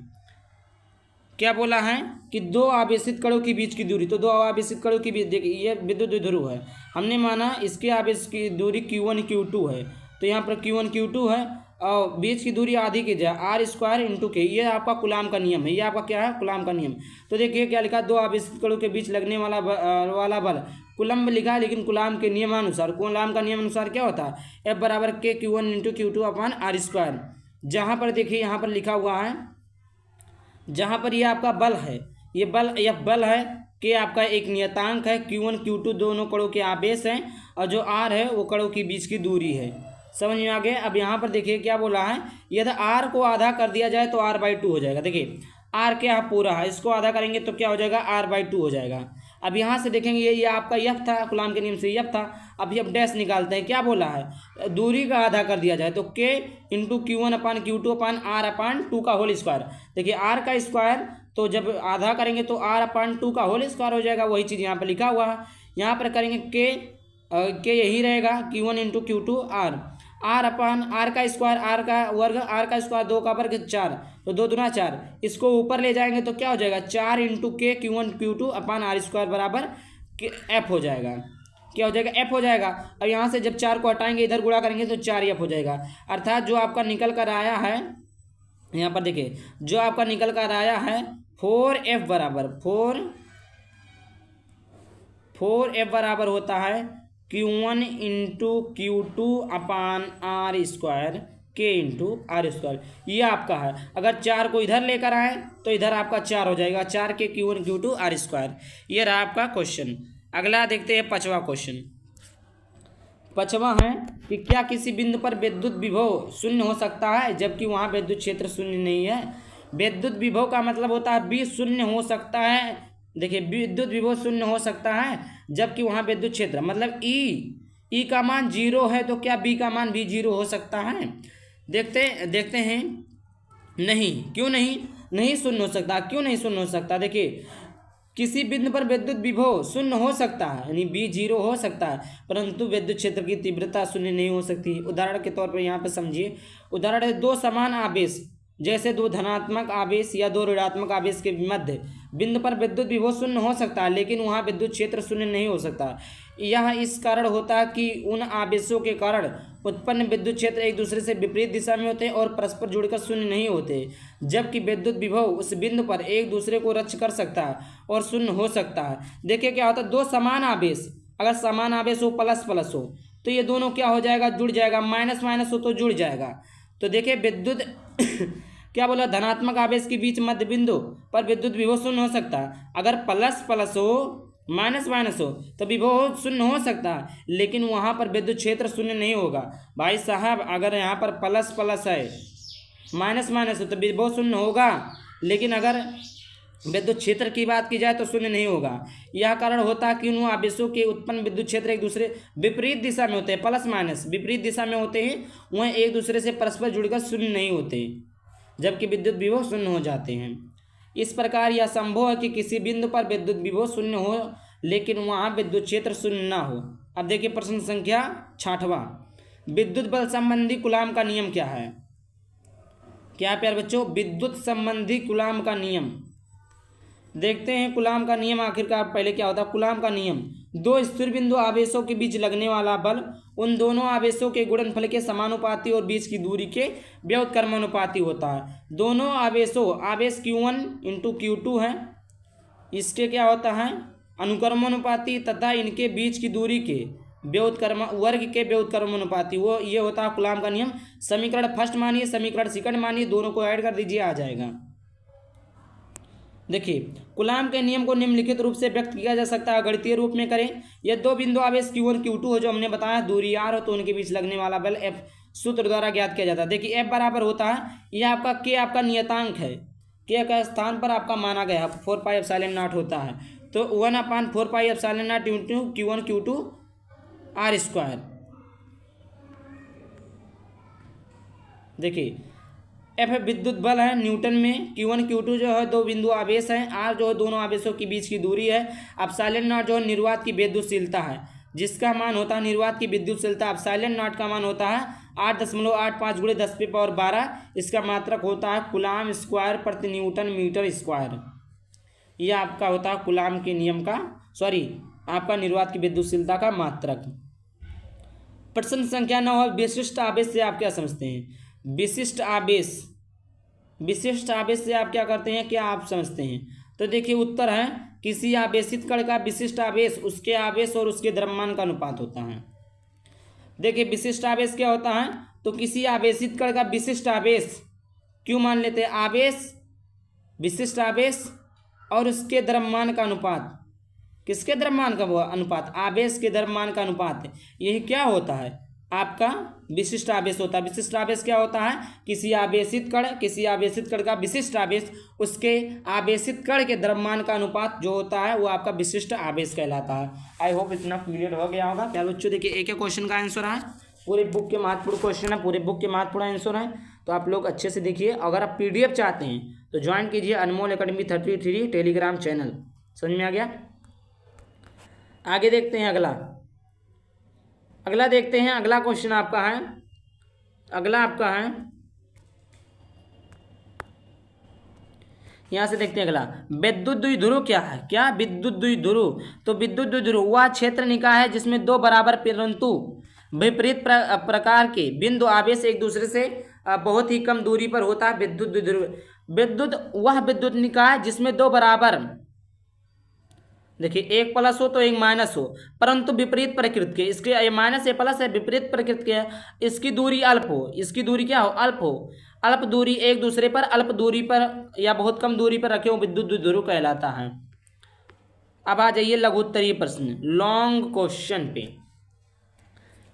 A: क्या बोला है कि 2 आवेशित कणों के बीच की दूरी, तो 2 आवेशित कणों के बीच, देखिए ये विद्युत द्विध्रुव है, हमने माना इसके आवेश की दूरी Q1 Q2 है, तो यहाँ पर Q1 Q2 है, और बीच की दूरी आधी की जाए आर स्क्वायर इंटू के, ये आपका कूलाम का नियम है। ये आपका क्या है, कूलाम का नियम। तो देखिए क्या लिखा, दो आवेशित कणों के बीच लगने वाला बल कूलम्ब लिखा है, लेकिन कूलाम के नियमानुसार, कूलाम का नियम अनुसार क्या होता है, F बराबर के Q1 into Q2 upon are square. जहाँ पर देखिए यहाँ पर लिखा हुआ है, जहाँ पर ये आपका बल है, ये बल F बल है, के आपका एक नियतांक है, Q1 Q2 दोनों कणों के आवेश हैं, और जो R है वो कणों के बीच की दूरी है। समझ में आ गया। अब यहाँ पर देखिए क्या बोला है, यदि R को आधा कर दिया जाए तो R/2 हो जाएगा। देखिए R क्या पूरा है, इसको आधा करेंगे तो क्या हो जाएगा, R/2 हो जाएगा। अब यहाँ से देखेंगे ये आपका F था, कूलाम के नियम से F था। अब F डैश निकालते हैं, क्या बोला है, दूरी का आधा कर दिया जाए तो K इंटू Q1 अपान Q2 अपान R अपान 2 का होल स्क्वायर। देखिए R का स्क्वायर तो जब आधा करेंगे तो R अपान 2 का होल स्क्वायर हो जाएगा, वही चीज़ यहाँ पर लिखा हुआ है। यहाँ पर करेंगे K यही रहेगा, Q1 इंटू Q2 R अपान R का स्क्वायर, R का वर्ग, R का स्क्वायर 2 का वर्ग 4, तो 2 दूना 4, इसको ऊपर ले जाएंगे तो क्या हो जाएगा, 4 इंटू के Q1 Q2 अपान R स्क्वायर बराबर F हो जाएगा। क्या हो जाएगा, F हो जाएगा। अब यहाँ से जब 4 को हटाएंगे इधर गुणा करेंगे तो 4F हो जाएगा। अर्थात जो आपका निकल कर आया है, यहाँ पर देखिए जो आपका निकल कर आया है 4F बराबर 4F बराबर होता है Q1 इंटू Q2 अपान R square K into R square. ये आपका है। अगर 4 को इधर लेकर आए तो इधर आपका 4 हो जाएगा, 4 के Q1 Q2 R स्क्वायर। ये रहा आपका क्वेश्चन। अगला देखते हैं 5वां क्वेश्चन। 5वां है कि क्या किसी बिंदु पर विद्युत विभव शून्य हो सकता है जबकि वहाँ विद्युत क्षेत्र शून्य नहीं है। विद्युत विभव का मतलब होता है बी शून्य हो सकता है। देखिए विद्युत विभव शून्य हो सकता है जबकि वहाँ विद्युत क्षेत्र, मतलब ई का मान 0 है, तो क्या बी का मान भी 0 हो सकता है। देखते हैं। नहीं, क्यों नहीं शून्य हो सकता। क्यों नहीं शून्य हो सकता, देखिए किसी बिंदु पर विद्युत विभव शून्य हो सकता है, यानी बी 0 हो सकता है, परंतु विद्युत क्षेत्र की तीव्रता शून्य नहीं हो सकती। उदाहरण के तौर पर यहाँ पर समझिए, उदाहरण है 2 समान आवेश, जैसे 2 धनात्मक आवेश या 2 ऋणात्मक आवेश के मध्य बिंदु पर विद्युत विभव शून्य हो सकता है, लेकिन वहाँ विद्युत क्षेत्र शून्य नहीं हो सकता। यह इस कारण होता है कि उन आवेशों के कारण उत्पन्न विद्युत क्षेत्र एक दूसरे से विपरीत दिशा में होते हैं और परस्पर जुड़कर शून्य नहीं होते, जबकि विद्युत विभव उस बिंदु पर एक दूसरे को रद्द कर सकता है और शून्य हो सकता है। देखिए क्या होता है, 2 समान आवेश, अगर समान आवेश हो प्लस प्लस हो तो ये दोनों क्या हो जाएगा, जुड़ जाएगा, माइनस माइनस हो तो जुड़ जाएगा। तो देखिए विद्युत क्या बोला, धनात्मक आवेश के बीच मध्य बिंदु पर विद्युत विभव शून्य हो सकता है। अगर प्लस प्लस हो माइनस माइनस हो तो विभव शून्य हो सकता है, लेकिन वहाँ पर विद्युत क्षेत्र शून्य नहीं होगा। भाई साहब अगर यहाँ पर प्लस प्लस है माइनस माइनस हो तो विभव शून्य होगा, लेकिन अगर विद्युत क्षेत्र की बात की जाए तो शून्य नहीं होगा। यह कारण होता है कि उन आवेशों के उत्पन्न विद्युत क्षेत्र एक दूसरे विपरीत दिशा में होते हैं, प्लस माइनस विपरीत दिशा में होते हैं, वह एक दूसरे से परस्पर जुड़कर शून्य नहीं होते, जबकि विद्युत विभव शून्य हो जाते हैं। इस प्रकार यह संभव है कि किसी बिंदु पर विद्युत विभव शून्य हो लेकिन वहाँ विद्युत क्षेत्र शून्य ना हो। अब देखिए प्रश्न संख्या 6वां, विद्युत बल संबंधी कूलाम का नियम क्या है। क्या प्यारे बच्चों, विद्युत संबंधी कूलाम का नियम देखते हैं। कूलाम का नियम आखिरकार पहले क्या होता है, कूलाम का नियम 2 स्थिर बिंदु आवेशों के बीच लगने वाला बल उन दोनों आवेशों के गुणनफल के समानुपाती और बीच की दूरी के व्युत्क्रमानुपाती होता है। दोनों आवेशों, आवेश Q1 इंटू Q2 है, इसके क्या होता है अनुक्रमानुपाती, तथा इनके बीच की दूरी के वर्ग के व्युत्क्रमानुपाती, वो ये होता है कूलाम का नियम। समीकरण फर्स्ट मानिए, समीकरण सेकंड मानिए, दोनों को ऐड कर दीजिए, आ जाएगा। देखिए कूलाम के नियम को निम्नलिखित रूप से व्यक्त किया जा सकता है, गणितीय रूप में करें। यह 2 बिंदु आवेश Q1 Q2 हो, जो हमने बताया दूरी R हो तो उनके बीच लगने वाला बल F सूत्र द्वारा ज्ञात किया जाता है। देखिए F बराबर होता है, यह आपका K आपका नियतांक है, K का स्थान पर आपका माना गया 4 पाई एप्सिलॉन नॉट होता है, तो 1/4 pi epsilon not into Q1 Q2 R square. देखिए F विद्युत बल है न्यूटन में, Q1 Q2 जो है 2 बिंदु आवेश हैं, R जो है दोनों आवेशों के बीच की दूरी है, एप्सिलॉन नॉट जो है निर्वात की विद्युतशीलता है, जिसका मान होता है निर्वात की विद्युतशीलता एप्सिलॉन नॉट का मान होता है 8.85 × 10⁻12, इसका मात्रक होता है कूलाम स्क्वायर प्रति न्यूटन मीटर स्क्वायर। यह आपका होता है कूलाम के नियम का आपका निर्वात की विद्युतशीलता का मात्रक। प्रश्न संख्या 9 है, विशिष्ट आवेश से आप क्या समझते हैं। विशिष्ट आवेश, विशिष्ट आवेश से आप क्या करते हैं, क्या आप समझते हैं? तो देखिए उत्तर है किसी आवेशित कण का विशिष्ट आवेश उसके आवेश और उसके द्रव्यमान का अनुपात होता है। देखिए विशिष्ट आवेश क्या होता है, तो किसी आवेशित कण का विशिष्ट आवेश, क्यों मान लेते हैं आवेश, विशिष्ट आवेश और उसके द्रव्यमान का अनुपात, किसके द्रव्यमान का वो अनुपात, आवेश के द्रव्यमान का अनुपात, यही क्या होता है आपका विशिष्ट आवेश होता है। विशिष्ट आवेश क्या होता है, किसी आवेशित कण का विशिष्ट आवेश उसके आवेशित कण के द्रव्यमान का अनुपात जो होता है वो आपका विशिष्ट आवेश कहलाता है। आई होप इतना क्लियर हो गया होगा। क्या बच्चों देखिए एक एक क्वेश्चन का आंसर है, पूरे बुक के महत्वपूर्ण क्वेश्चन है, पूरे बुक के महत्वपूर्ण आंसर है, तो आप लोग अच्छे से देखिए। अगर आप पीडीएफ चाहते हैं तो ज्वाइन कीजिए अनमोल एकेडमी 33 टेलीग्राम चैनल। समझ में आ गया? आगे देखते हैं अगला देखते हैं। अगला क्वेश्चन आपका है, अगला आपका है, यहां से देखते हैं अगला, विद्युत द्विध्रुव क्या है? क्या विद्युत द्विध्रुव? तो विद्युत द्विध्रुव वह क्षेत्र निकाय है जिसमें दो बराबर परंतु विपरीत प्रकार के बिंदु आवेश एक दूसरे से बहुत ही कम दूरी पर होता है। विद्युत द्विध्रुव वह विद्युत निकाय जिसमें दो बराबर, देखिए एक प्लस हो तो एक माइनस हो, परंतु विपरीत प्रकृति के, इसके ये माइनस ये प्लस है, विपरीत प्रकृति के है, इसकी दूरी अल्प हो, इसकी दूरी क्या हो, अल्प हो, अल्प दूरी एक दूसरे पर अल्प दूरी पर या बहुत कम दूरी पर रखे हो, विद्युत द्विध्रुव कहलाता है। अब आ जाइए लघुत्तरीय प्रश्न, लॉन्ग क्वेश्चन पे।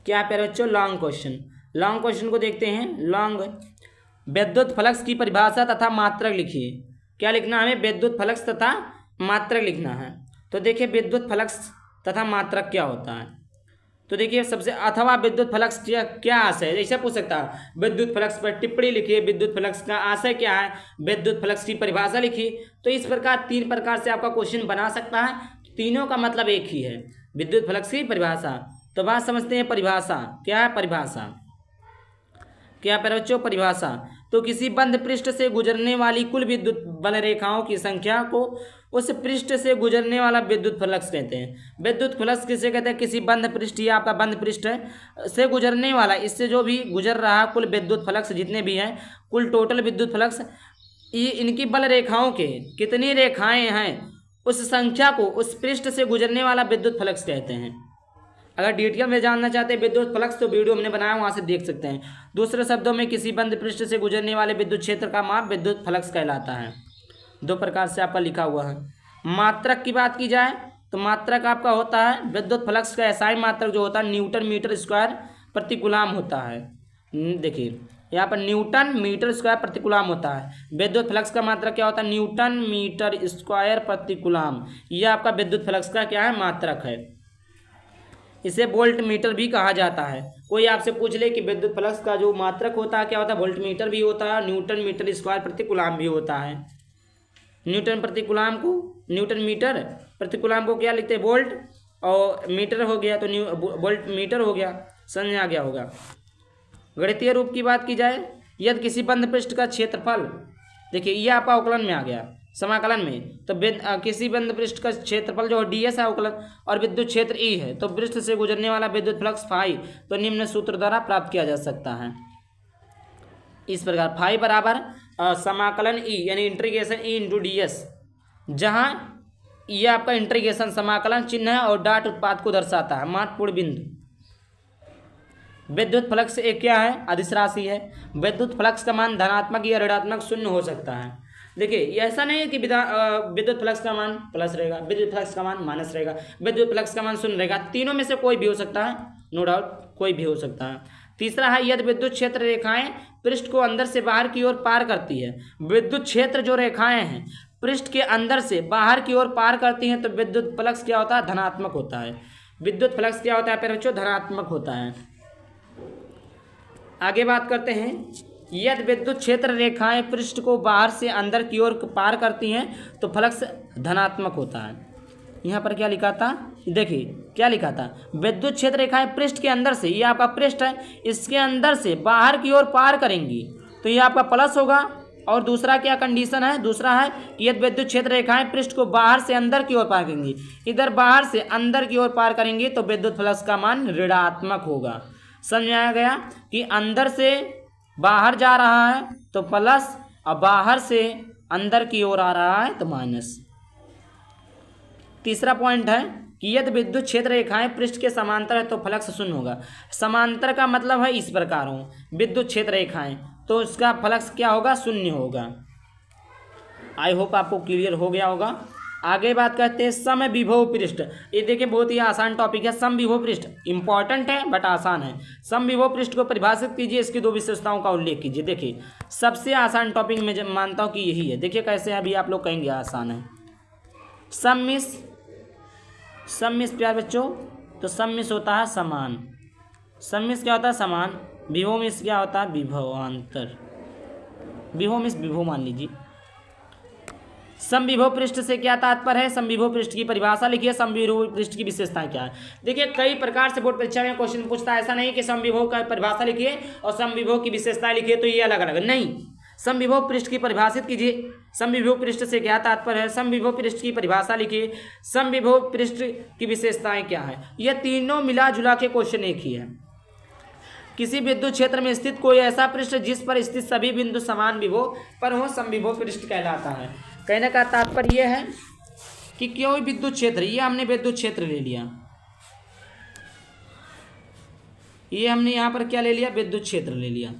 A: क्या प्यारे बच्चों, लॉन्ग क्वेश्चन। लॉन्ग क्वेश्चन को देखते हैं। लॉन्ग, विद्युत फ्लक्स की परिभाषा तथा मात्रक लिखिए। क्या लिखना है हमें? विद्युत फ्लक्स तथा मात्रक लिखना है। तो देखिए विद्युत फ्लक्स तथा मात्रक क्या होता है, तो देखिए सबसे, अथवा विद्युत फ्लक्स क्या आशय है, ऐसा पूछ सकता है। विद्युत फ्लक्स पर टिप्पणी लिखिए, विद्युत फ्लक्स का आशय क्या है, विद्युत फ्लक्स की परिभाषा लिखिए। तो इस प्रकार 3 प्रकार से आपका क्वेश्चन बना सकता है, तीनों का मतलब एक ही है, विद्युत फ्लक्स की परिभाषा। तो बात समझते हैं, परिभाषा क्या है? परिभाषा क्या है बच्चों? परिभाषा तो किसी बंद पृष्ठ से गुजरने वाली कुल विद्युत बल रेखाओं की संख्या को उस पृष्ठ से गुजरने वाला विद्युत फ्लक्स कहते हैं। विद्युत फ्लक्स किसे कहते हैं? किसी बंद पृष्ठ, या आपका बंद पृष्ठ है से गुजरने वाला, इससे जो भी गुजर रहा है कुल विद्युत फ्लक्स जितने भी हैं, कुल टोटल विद्युत फ्लक्स, ये इनकी बल रेखाओं के कितनी रेखाएं हैं उस संख्या को उस पृष्ठ से गुजरने वाला विद्युत फ्लक्स कहते हैं। अगर डिटेल में जानना चाहते हैं विद्युत फ्लक्स तो वीडियो हमने बनाया वहाँ से देख सकते हैं। दूसरे शब्दों में किसी बंद पृष्ठ से गुजरने वाले विद्युत क्षेत्र का माप विद्युत फ्लक्स कहलाता है। 2 प्रकार से आपका लिखा हुआ है। मात्रक की बात की जाए तो मात्रक आपका होता है विद्युत फ्लक्स का एसआई मात्रक जो होता है न्यूटन मीटर स्क्वायर प्रति कूलाम होता है। देखिए यहाँ पर न्यूटन मीटर स्क्वायर प्रति कूलाम होता है। विद्युत फ्लक्स का मात्रक क्या होता है? न्यूटन मीटर स्क्वायर प्रति कूलाम। यह आपका विद्युत फ्लक्स का क्या है? मात्रक है। इसे वोल्ट मीटर भी कहा जाता है। कोई आपसे पूछ ले कि विद्युत फ्लक्स का जो मात्रक होता है क्या होता है? वोल्ट मीटर भी होता है, न्यूटन मीटर स्क्वायर प्रति कूलाम भी होता है। न्यूटन प्रति कूलाम को, न्यूटन मीटर प्रति कूलाम को क्या लिखते हैं? वोल्ट, और मीटर हो गया तो वोल्ट मीटर हो गया। समझ में आ गया होगा। गणितीय रूप की बात की जाए, यदि किसी बंद पृष्ठ का क्षेत्रफल, देखिए ये आपका अवकलन में आ गया, समाकलन में, तो किसी बंद पृष्ठ का क्षेत्रफल जो ds है अवकलन, और विद्युत क्षेत्र E है, तो पृष्ठ से गुजरने वाला विद्युत फ्लक्स फाई तो निम्न सूत्र द्वारा प्राप्त किया जा सकता है। इस प्रकार फाई बराबर समाकलन E यानी इंटीग्रेशन E इंटू ds, जहाँ ये आपका इंटीग्रेशन समाकलन चिन्ह है और डॉट उत्पाद को दर्शाता है, महत्वपूर्ण बिंदु। विद्युत फ्लक्स एक क्या है? अदिश राशि है। विद्युत फ्लक्स का मान धनात्मक या ऋणात्मक शून्य हो सकता है। देखिए ये ऐसा नहीं है कि विद्युत फ्लक्स का मान प्लस रहेगा, विद्युत फ्लक्स का मान माइनस रहेगा, विद्युत फ्लक्स का मान शून्य रहेगा, तीनों में से कोई भी हो सकता है, नो डाउट कोई भी हो सकता है। तीसरा है यदि विद्युत क्षेत्र रेखाएं पृष्ठ को अंदर से बाहर की ओर पार करती है। विद्युत क्षेत्र जो रेखाएं हैं पृष्ठ के अंदर से बाहर की ओर पार करती हैं तो विद्युत फ्लक्स क्या होता है? धनात्मक होता है। विद्युत फ्लक्स क्या होता है प्यारे बच्चों? धनात्मक होता है। आगे बात करते हैं, यदि विद्युत क्षेत्र रेखाएं पृष्ठ को बाहर से अंदर की ओर पार करती हैं तो फ्लक्स धनात्मक होता है। यहाँ पर क्या लिखा था? देखिए क्या लिखा था? विद्युत क्षेत्र रेखाएं पृष्ठ के अंदर से, ये आपका पृष्ठ है, इसके अंदर से बाहर की ओर पार करेंगी तो ये आपका प्लस होगा। और दूसरा क्या कंडीशन है? दूसरा है कि यदि विद्युत क्षेत्र रेखाएं पृष्ठ को बाहर से अंदर की ओर पार करेंगी, इधर बाहर से अंदर की ओर पार करेंगी तो विद्युत फ्लक्स का मान ऋणात्मक होगा। समझ में आ गया कि अंदर से बाहर जा रहा है तो प्लस, और बाहर से अंदर की ओर आ रहा है तो माइनस। तीसरा पॉइंट है कि यदि विद्युत क्षेत्र रेखाएं पृष्ठ के समांतर है तो फ्लक्स शून्य होगा। समांतर का मतलब है इस प्रकार हो विद्युत क्षेत्र रेखाएं, तो उसका फ्लक्स क्या होगा, शून्य होगा। आई होप आपको क्लियर हो गया होगा। आगे बात करते हैं समविभव पृष्ठ। ये देखिए बहुत ही आसान टॉपिक है। समविभव पृष्ठ इंपॉर्टेंट है बट आसान है। समविभव पृष्ठ को परिभाषित कीजिए, इसकी दो विशेषताओं का उल्लेख कीजिए। देखिए सबसे आसान टॉपिक मैं मानता हूँ कि यही है। देखिए कैसे अभी आप लोग कहेंगे आसान है। सम्मिश्र प्यार बच्चों, तो सम्मिश्र होता है समान। सम्मिश्र क्या होता है, समान। विभव मिश्र क्या होता है, विभवांतर। विभव मिश्र विभव मान लीजिए। समविभव पृष्ठ से क्या तात्पर्य है, समविभव पृष्ठ की परिभाषा लिखिए। समविभव पृष्ठ की विशेषताएं क्या है। देखिए कई प्रकार से बोर्ड परीक्षा में क्वेश्चन पूछता है। ऐसा नहीं कि समविभव का परिभाषा लिखिए और समविभव की विशेषताएं लिखिए तो ये अलग अलग, नहीं। समविभव पृष्ठ की परिभाषित कीजिए। समविभव पृष्ठ से क्या तात्पर्य है, समविभव पृष्ठ की परिभाषा लिखिए, समविभव पृष्ठ की विशेषताएं क्या है। यह तीनों मिला जुला के क्वेश्चन एक ही है। किसी विद्युत क्षेत्र में स्थित कोई ऐसा पृष्ठ जिस पर स्थित सभी बिंदु समान विभव पर हो, समविभव पृष्ठ कहलाता है। कहने का तात्पर्य यह है कि कोई विद्युत क्षेत्र, ये हमने विद्युत क्षेत्र ले लिया, ये हमने यहाँ पर क्या ले लिया, विद्युत क्षेत्र ले लिया।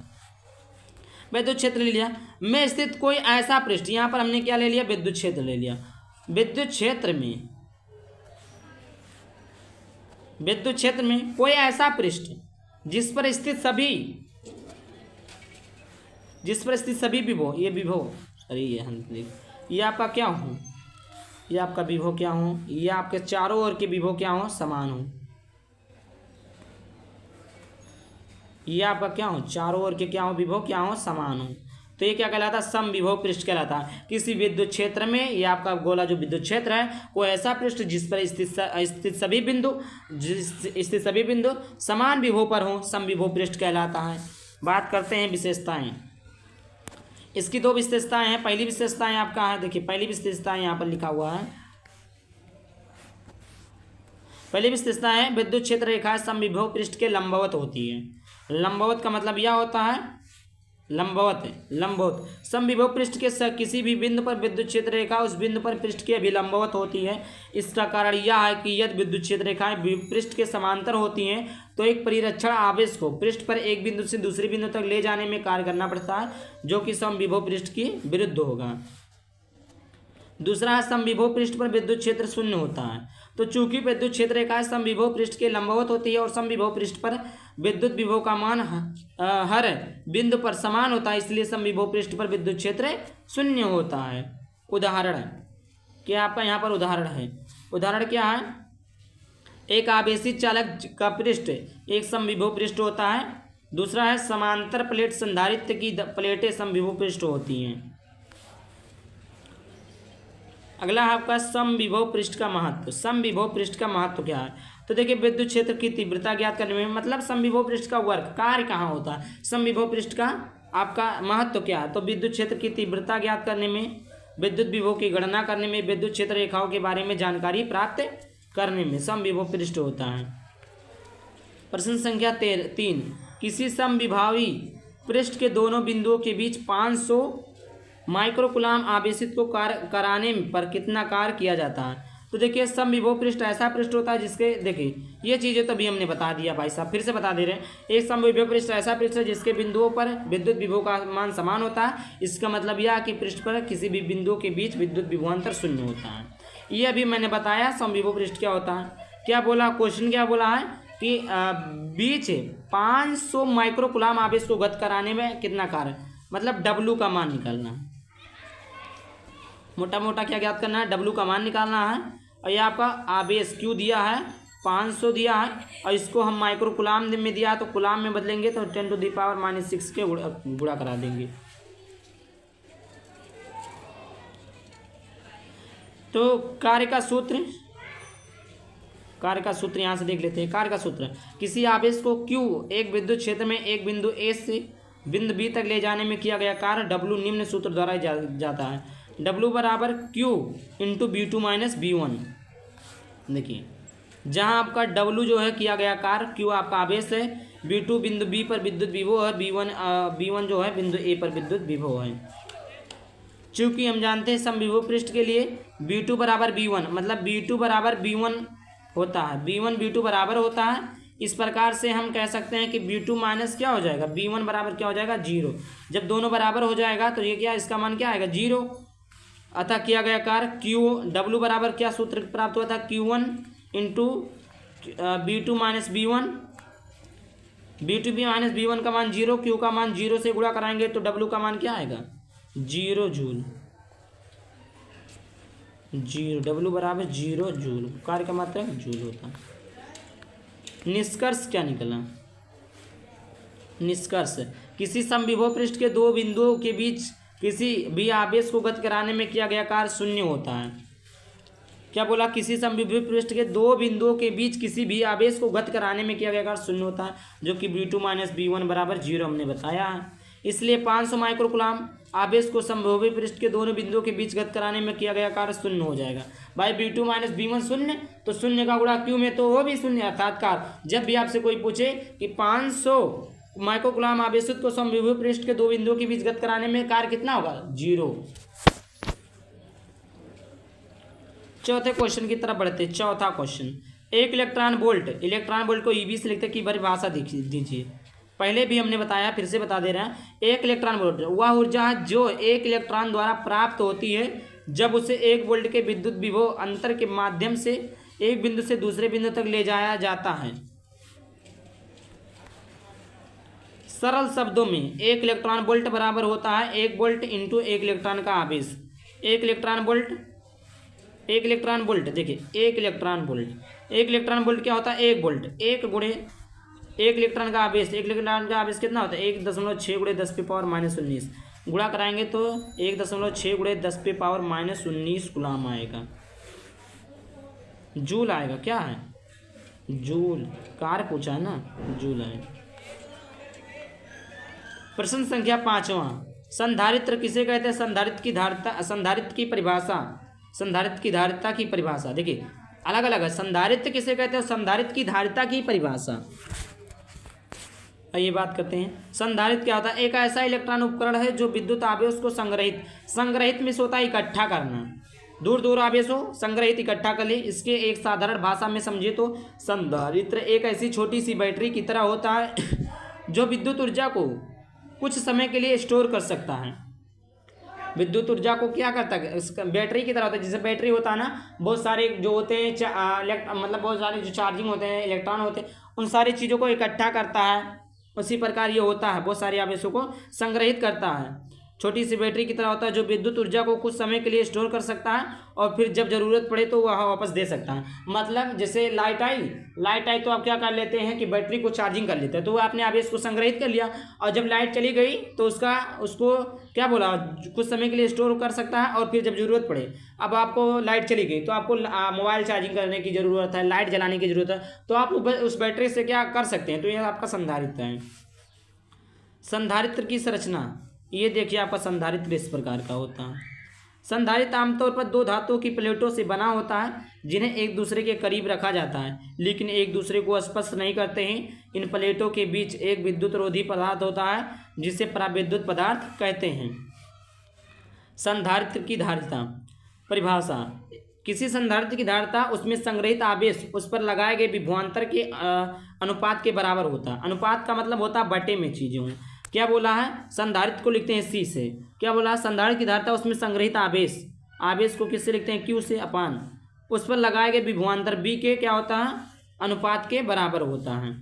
A: विद्युत क्षेत्र ले लिया में स्थित कोई ऐसा पृष्ठ, यहाँ पर हमने क्या ले लिया, विद्युत क्षेत्र ले लिया। विद्युत क्षेत्र में कोई ऐसा पृष्ठ जिस पर स्थित सभी विभव, ये विभव सॉरी ये आपका क्या हो, ये आपका विभव क्या हो, ये आपके चारों ओर के विभव क्या हो, समान हो। ये आपका क्या हो, चारों ओर के क्या हो, विभव क्या हो, समान हो। तो ये क्या कहलाता है, समविभव पृष्ठ कहलाता है। किसी विद्युत क्षेत्र में ये आपका गोला जो विद्युत क्षेत्र है वो ऐसा पृष्ठ जिस पर स्थित सभी बिंदु समान विभव पर हो, समविभव पृष्ठ कहलाता है। बात करते हैं विशेषताएं। इसकी दो विशेषताएं हैं। पहली विशेषताएं आपका है, देखिए पहली विशेषताएं यहाँ पर लिखा हुआ है। पहली विशेषता है विद्युत क्षेत्र रेखा समविभव पृष्ठ के लंबवत होती है। लंबवत का मतलब यह होता है, लंबवत समविभव पृष्ठ के किसी भी बिंदु पर विद्युत क्षेत्र रेखा उस बिंदु पर पृष्ठ की अभिलंबवत होती है। इसका कारण यह है कि यदि विद्युत क्षेत्र रेखाएं पृष्ठ के समांतर होती हैं तो एक परिरक्षण आवेश को पृष्ठ पर एक बिंदु से दूसरे बिंदु तक ले जाने में कार्य करना पड़ता है, जो कि समविभव पृष्ठ की विरुद्ध होगा। दूसरा है समविभव पृष्ठ पर विद्युत क्षेत्र शून्य होता है। तो चूंकि विद्युत क्षेत्र रेखाएं समविभव पृष्ठ के लंबवत होती है और समविभव पृष्ठ पर विद्युत विभव का मान हर बिंदु पर समान होता है, इसलिए समविभव पृष्ठ पर विद्युत क्षेत्र शून्य होता है। उदाहरण क्या आपका यहाँ पर उदाहरण है। उदाहरण क्या है, एक आवेशित चालक का पृष्ठ एक समविभव पृष्ठ होता है। दूसरा है समांतर प्लेट संधारित्र की प्लेटें समविभव पृष्ठ होती हैं। अगला है आपका समविभव पृष्ठ का महत्व। समविभव पृष्ठ का महत्व क्या है, तो देखिए विद्युत क्षेत्र की तीव्रता ज्ञात करने में, मतलब समविभव पृष्ठ का वर्क कार्य कहाँ होता है, समविभव पृष्ठ का आपका महत्व क्या है, तो विद्युत क्षेत्र की तीव्रता ज्ञात करने में, विद्युत विभव की गणना करने में, विद्युत क्षेत्र रेखाओं के बारे में जानकारी प्राप्त करने में समविभव पृष्ठ होता है। प्रश्न संख्या 3, किसी समविभावी पृष्ठ के दोनों बिंदुओं के बीच 500 माइक्रोकुलाम आवेशित को कार्य कराने पर कितना कार्य किया जाता है। तो देखिए समविभव पृष्ठ ऐसा पृष्ठ होता है जिसके, देखिए ये चीज़ें तो अभी हमने बता दिया भाई साहब, फिर से बता दे रहे हैं। एक समविभव पृष्ठ ऐसा पृष्ठ है जिसके बिंदुओं पर विद्युत विभव का मान समान होता है। इसका मतलब यह है कि पृष्ठ पर किसी भी बिंदुओं के बीच विद्युत विभवांतर शून्य होता है। ये अभी मैंने बताया समविभव पृष्ठ क्या होता है। क्या बोला, क्वेश्चन क्या बोला है कि बीच 500 माइक्रोकुलाम आवेश को गत कराने में कितना कार्य, मतलब डब्लू का मान निकालना, मोटा मोटा क्या ज्ञात करना है, डब्लू का मान निकालना है। और ये आपका आवेश क्यू दिया है 500 दिया है, और इसको हम माइक्रोकुलाम में दिया है तो कुलाम में बदलेंगे तो 10⁻⁻6 के गुणा करा देंगे। तो कार्य का सूत्र यहाँ से देख लेते हैं। कार्य का सूत्र, किसी आवेश को Q एक विद्युत क्षेत्र में एक बिंदु A से बिंदु B तक ले जाने में किया गया कार्य W निम्न सूत्र द्वारा जाता है। W बराबर Q into B2 minus B1। देखिए जहाँ आपका W जो है किया गया कार्य, Q आपका आवेश है, B2 बिंदु B पर विद्युत विभव है, B1 जो है बिंदु A पर विद्युत विभव है। चूंकि हम जानते हैं समविभव पृष्ठ के लिए B2 बराबर B1, मतलब B2 बराबर B1 होता है, B1 B2 बराबर होता है। इस प्रकार से हम कह सकते हैं कि B2 माइनस क्या हो जाएगा, B1 बराबर क्या हो जाएगा 0। जब दोनों बराबर हो जाएगा तो ये क्या, इसका मान क्या आएगा 0। अतः किया गया कार्य W बराबर क्या सूत्र प्राप्त हुआ था, Q1 into B2 minus B1, B2 भी माइनस B1 का मान 0, Q का मान 0 से गुणा कराएंगे तो W का मान क्या आएगा 0 जूल, 0 W बराबर 0 जूल, कार्य का मात्रक जूल होता है। निष्कर्ष क्या निकला, निष्कर्ष किसी समविभव पृष्ठ के दो बिंदुओं के बीच किसी भी आवेश को गति कराने में किया गया कार्य शून्य होता है। क्या बोला, किसी समविभव पृष्ठ के दो बिंदुओं के बीच किसी भी आवेश को गति कराने में किया गया कार्य शून्य होता है, जो कि B2 माइनस B1 बराबर 0 हमने बताया है। इसलिए 500 माइक्रोकूलम आवेश को समविभव पृष्ठ के दोनों बिंदुओं के बीच गति कराने में किया गया कार्य शून्य हो जाएगा। भाई B2 माइनस B1 शून्य, तो शून्य का गुणा Q में तो वो भी शून्य, अर्थात कार्य जब भी आपसे कोई पूछे कि 500 माइक्रोकूलम आवेशित को समविभव पृष्ठ के दो बिंदुओं के बीच गति कराने में कार्य कितना होगा 0। चौथे क्वेश्चन की तरफ बढ़ते। चौथा क्वेश्चन, एक इलेक्ट्रॉन बोल्ट को EB से लिखते की परिभाषा दीजिए। पहले भी हमने बताया, फिर से बता दे रहे हैं। एक इलेक्ट्रॉन बोल्ट वह ऊर्जा है जो एक इलेक्ट्रॉन द्वारा प्राप्त होती है जब उसे 1 वोल्ट के विद्युत विभव अंतर के माध्यम से एक बिंदु से दूसरे बिंदु तक ले जाया जाता है। सरल शब्दों में एक इलेक्ट्रॉन वोल्ट बराबर होता है 1 वोल्ट इंटू 1 इलेक्ट्रॉन का आवेश। एक इलेक्ट्रॉन वोल्ट देखिए, एक इलेक्ट्रॉन वोल्ट क्या होता है 1 वोल्ट, 1 गुणे 1 इलेक्ट्रॉन का आवेश, 1 इलेक्ट्रॉन का आवेश कितना होता है 1.6 गुणे 10 पे पावर -19, गुणा कराएंगे तो 1.6 गुणे 10 पे पावर -19 कूलम आएगा, जूल आएगा। क्या है जूल, कार्य पूछा है ना, जूल है। प्रश्न संख्या 5वां, संधारित्र किसे कहते हैं, संधारित्र की धारिता की परिभाषा देखिए अलग अलग है। संधारित्र किसे कहते हैं, संधारित्र की धारिता की परिभाषा, ये बात करते हैं। संधारित्र क्या होता है, एक ऐसा इलेक्ट्रॉन उपकरण है जो विद्युत आवेश को संग्रहित में होता है इकट्ठा करना, दूर आवेश हो संग्रहित इकट्ठा कर ले। इसके एक साधारण भाषा में समझे तो संधारित्र एक ऐसी छोटी सी बैटरी की तरह होता है जो विद्युत ऊर्जा को कुछ समय के लिए स्टोर कर सकता है। विद्युत ऊर्जा को क्या करता है, बैटरी की तरह होता है। जैसे बैटरी होता है ना, बहुत सारे जो होते हैं मतलब बहुत सारे जो चार्जिंग होते हैं, इलेक्ट्रॉन होते हैं, उन सारी चीज़ों को इकट्ठा करता है। उसी प्रकार ये होता है, बहुत सारे आवेशों को संग्रहित करता है। छोटी सी बैटरी की तरह होता है जो विद्युत ऊर्जा को कुछ समय के लिए स्टोर कर सकता है और फिर जब ज़रूरत पड़े तो वह वापस दे सकता है। मतलब जैसे लाइट आई तो आप क्या कर लेते हैं कि बैटरी को चार्जिंग कर लेते हैं, तो वह आपने आवेश को संग्रहित कर लिया, और जब लाइट चली गई तो उसको क्या बोला, कुछ समय के लिए स्टोर कर सकता है और फिर जब ज़रूरत पड़े, अब आपको लाइट चली गई तो आपको मोबाइल चार्जिंग करने की ज़रूरत है, लाइट जलाने की ज़रूरत है, तो आप उस बैटरी से क्या कर सकते हैं, तो यह आपका संधारित्र है। संधारित्र की संरचना ये देखिए, आपका संधारित्र इस प्रकार का होता है। संधारित्र आमतौर पर दो धातुओं की प्लेटों से बना होता है जिन्हें एक दूसरे के करीब रखा जाता है लेकिन एक दूसरे को स्पर्श नहीं करते हैं। इन प्लेटों के बीच एक विद्युत रोधी पदार्थ होता है जिसे पराविद्युत पदार्थ कहते हैं। संधारित्र की धारिता परिभाषा, किसी संधारित्र की धारिता उसमें संग्रहित आवेश उस पर लगाए गए विभवांतर के अनुपात के बराबर होता है। अनुपात का मतलब होता है बटे में चीज़ें हों। क्या बोला है, संधारित्र को लिखते हैं C से। क्या बोला, संधारित्र की धारिता उसमें संग्रहित आवेश को किससे लिखते हैं, Q से, अपान उस पर लगाए गए विभवांतर B के क्या होता है, अनुपात के बराबर होता है।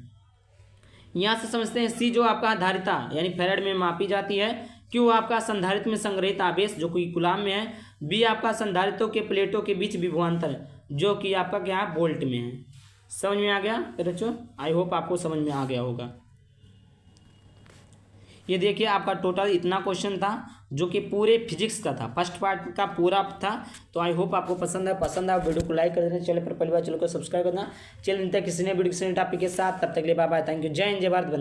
A: यहाँ से समझते हैं C जो आपका धारिता यानी फैराड में मापी जाती है, Q आपका संधारित्र में संग्रहित आवेश जो कि कूलम में है, B आपका संधारित्रों के प्लेटों के बीच विभवांतर जो कि आपका क्या है, वोल्ट में है। समझ में आ गया बच्चों, आई होप आपको समझ में आ गया होगा। ये देखिए आपका टोटल इतना क्वेश्चन था जो कि पूरे फिजिक्स का था, फर्स्ट पार्ट का पूरा था। तो आई होप आपको पसंद है वीडियो को लाइक कर देना, चैनल पर पहली बार चैनल को सब्सक्राइब करना। चैनल तक किसी ने वीडियो किसी टॉपिक के साथ, तब तक के लिए बाय बाय, थैंक यू, जय हिंद जय भारत।